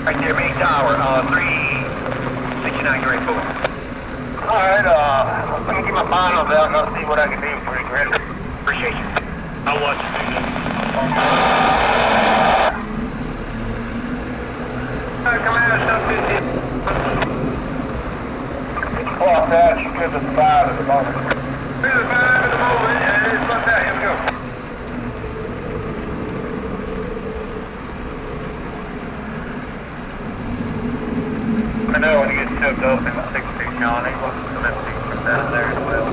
Right there, main tower, 369 grade 4. Alright, let me get my finals out and I'll see what I can do for you, Chris. Appreciate you. I'll watch you. Come out of something. Clock that, you could have 5 at the moment. There's a 5 at the moment, and it's like that. Here we go. I know when you get choked up in the 16 Johnny, what's some MPC from down there as well.